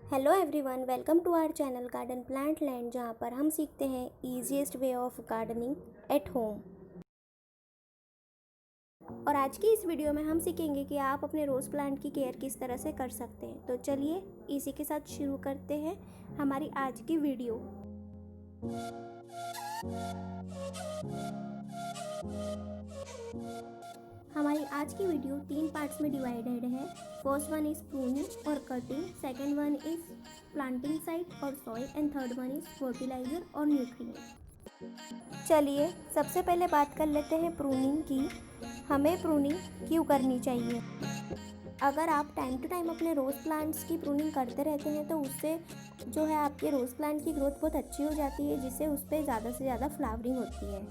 Hello everyone, welcome to our channel garden plant land, जहाँ पर हम सीखते हैं easiest way of gardening at home. और आज की इस वीडियो में हम सीखेंगे कि आप अपने रोज़ प्लांट की केयर किस तरह से कर सकते हैं। तो चलिए इसी के साथ शुरू करते हैं हमारी आज की वीडियो। हमारी आज की वीडियो 3 पार्ट्स में डिवाइडेड है। फर्स्ट वन इज़ प्रूनिंग और cutting, second one is planting site और soil, and third one is fertiliser और न्यूट्रिएंट। चलिए सबसे पहले बात कर लेते हैं प्रूनिंग की। हमें प्रूनिंग क्यों करनी चाहिए? अगर आप टाइम टू टाइम अपने रोज़ प्लांट्स की प्रूनिंग करते रहते हैं तो उससे जो है आपके रोज़ प्लांट की ग्रोथ बहुत अच्छी हो जाती है, जिससे उस पर ज़्यादा से ज़्यादा फ्लावरिंग होती है।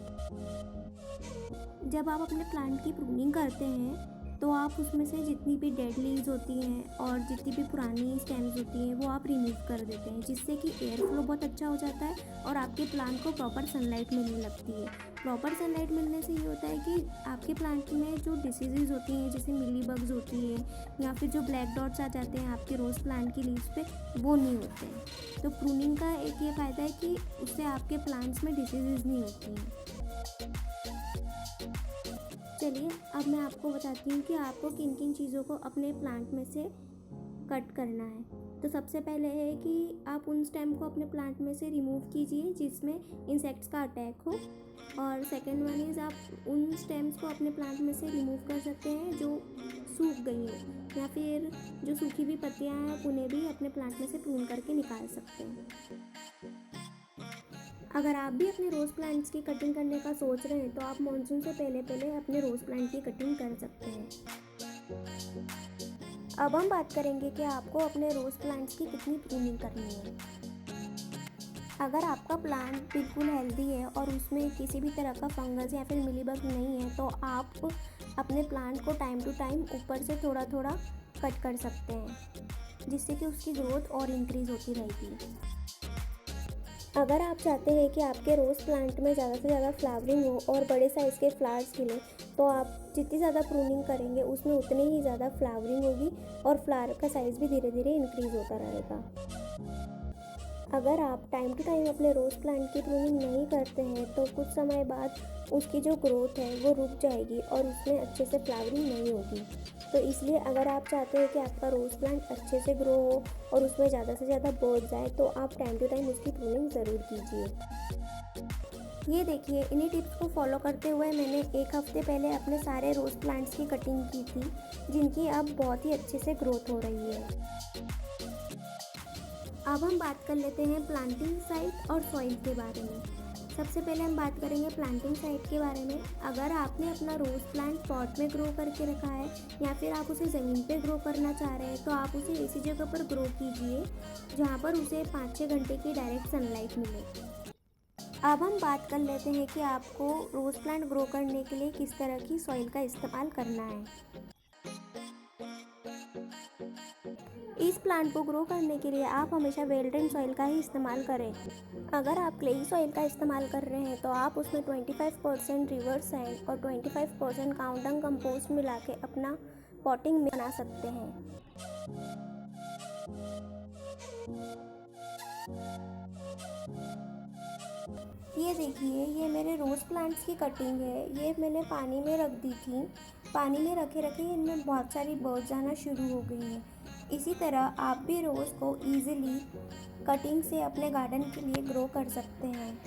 जब आप अपने प्लांट की प्रूनिंग करते हैं तो आप उसमें से जितनी भी डेड लीव्स होती हैं और जितनी भी पुरानी स्टेम्स होती हैं वो आप रिमूव कर देते हैं, जिससे कि एयर फ्लो बहुत अच्छा हो जाता है और आपके प्लांट को प्रॉपर सनलाइट मिलने लगती है। प्रॉपर सनलाइट मिलने से ये होता है कि आपके प्लांट में जो डिसीज़ होती हैं, जैसे मिली बग्स होती है या फिर जो ब्लैक डॉट्स आ जाते हैं आपके रोज़ प्लांट की लीव्स पे, वो नहीं होते हैं। तो प्रूनिंग का एक ये फ़ायदा है कि उससे आपके प्लांट्स में डिसीज़ नहीं होती हैं। चलिए अब मैं आपको बताती हूँ कि आपको किन किन चीज़ों को अपने प्लांट में से कट करना है। तो सबसे पहले है कि आप उन स्टेम को अपने प्लांट में से रिमूव कीजिए जिसमें इंसेक्ट्स का अटैक हो, और सेकेंड वन इज़ आप उन स्टेम्स को अपने प्लांट में से रिमूव कर सकते हैं जो सूख गई हैं, या फिर जो सूखी हुई पत्तियाँ हैं आप उन्हें भी अपने प्लांट में से प्रून करके निकाल सकते हैं। अगर आप भी अपने रोज़ प्लांट्स की कटिंग करने का सोच रहे हैं तो आप मानसून से पहले पहले अपने रोज़ प्लांट की कटिंग कर सकते हैं। अब हम बात करेंगे कि आपको अपने रोज़ प्लांट्स की कितनी प्रूनिंग करनी है। अगर आपका प्लांट बिल्कुल हेल्दी है और उसमें किसी भी तरह का फंगस या फिर मिलीबग नहीं है तो आप अपने प्लांट को टाइम टू टाइम ऊपर से थोड़ा थोड़ा कट कर सकते हैं, जिससे कि उसकी ग्रोथ और इंक्रीज़ होती रहेगी। अगर आप चाहते हैं कि आपके रोज़ प्लांट में ज़्यादा से ज़्यादा फ्लावरिंग हो और बड़े साइज़ के फ्लावर्स खिलें, तो आप जितनी ज़्यादा प्रूनिंग करेंगे उसमें उतनी ही ज़्यादा फ्लावरिंग होगी और फ्लावर का साइज़ भी धीरे धीरे इंक्रीज़ होता रहेगा। अगर आप टाइम टू टाइम अपने रोज़ प्लांट की प्रूनिंग नहीं करते हैं तो कुछ समय बाद उसकी जो ग्रोथ है वो रुक जाएगी और उसमें अच्छे से फ्लावरिंग नहीं होगी। तो इसलिए अगर आप चाहते हैं कि आपका रोज़ प्लांट अच्छे से ग्रो हो और उसमें ज़्यादा से ज़्यादा बर्ड्स आए, तो आप टाइम टू टाइम उसकी प्रूनिंग ज़रूर कीजिए। ये देखिए, इन्हीं टिप्स को फॉलो करते हुए मैंने एक हफ्ते पहले अपने सारे रोज़ प्लांट्स की कटिंग की थी, जिनकी अब बहुत ही अच्छे से ग्रोथ हो रही है। अब हम बात कर लेते हैं प्लांटिंग साइट और सॉइल के बारे में। सबसे पहले हम बात करेंगे प्लांटिंग साइट के बारे में। अगर आपने अपना रोज़ प्लांट पॉट में ग्रो करके रखा है या फिर आप उसे ज़मीन पे ग्रो करना चाह रहे हैं तो आप उसे ऐसी जगह पर ग्रो कीजिए जहाँ पर उसे 5-6 घंटे की डायरेक्ट सनलाइट मिले। अब हम बात कर लेते हैं कि आपको रोज़ प्लांट ग्रो करने के लिए किस तरह की सॉइल का इस्तेमाल करना है। इस प्लांट को ग्रो करने के लिए आप हमेशा वेल ड्रेन सॉइल का ही इस्तेमाल करें। अगर आप क्लेई सॉइल का इस्तेमाल कर रहे हैं तो आप उसमें 25% रिवर सैंड और 25% काउडंग कंपोस्ट मिला के अपना पॉटिंग बना सकते हैं। ये देखिए, ये मेरे रोज़ प्लांट्स की कटिंग है। ये मैंने पानी में रख दी थी। पानी में रखे रखे इनमें बहुत सारी बर्ड्स आना शुरू हो गई हैं। इसी तरह आप भी रोज़ को ईजिली कटिंग से अपने गार्डन के लिए ग्रो कर सकते हैं।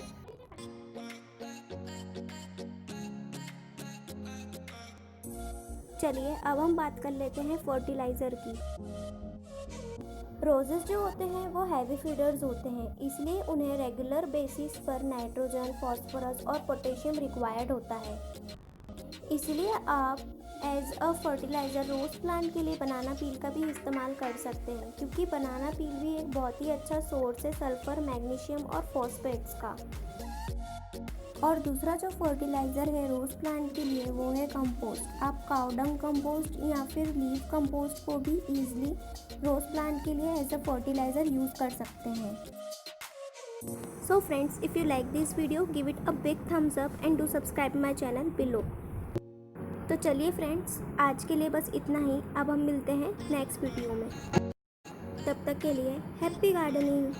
चलिए अब हम बात कर लेते हैं फर्टिलाइज़र की। रोजेस जो होते हैं वो हैवी फीडर्स होते हैं, इसलिए उन्हें रेगुलर बेसिस पर नाइट्रोजन, फास्फोरस और पोटेशियम रिक्वायर्ड होता है। इसलिए आप as a fertiliser rose plant के लिए बनाना पील का भी इस्तेमाल कर सकते हैं, क्योंकि बनाना पील भी एक बहुत ही अच्छा सोर्स है सल्फ़र, मैग्नीशियम और फॉस्फेट्स का। और दूसरा जो फर्टिलाइज़र है रोज़ प्लांट के लिए वो है कंपोस्ट। आप काउडंग कंपोस्ट या फिर लीफ कंपोस्ट को भी ईजिली रोज़ प्लांट के लिए एज अ फर्टिलाइज़र यूज़ कर सकते हैं। So friends, if you like this video, give it a big thumbs up and do subscribe my channel below. तो चलिए फ्रेंड्स, आज के लिए बस इतना ही। अब हम मिलते हैं नेक्स्ट वीडियो में। तब तक के लिए हैप्पी गार्डनिंग।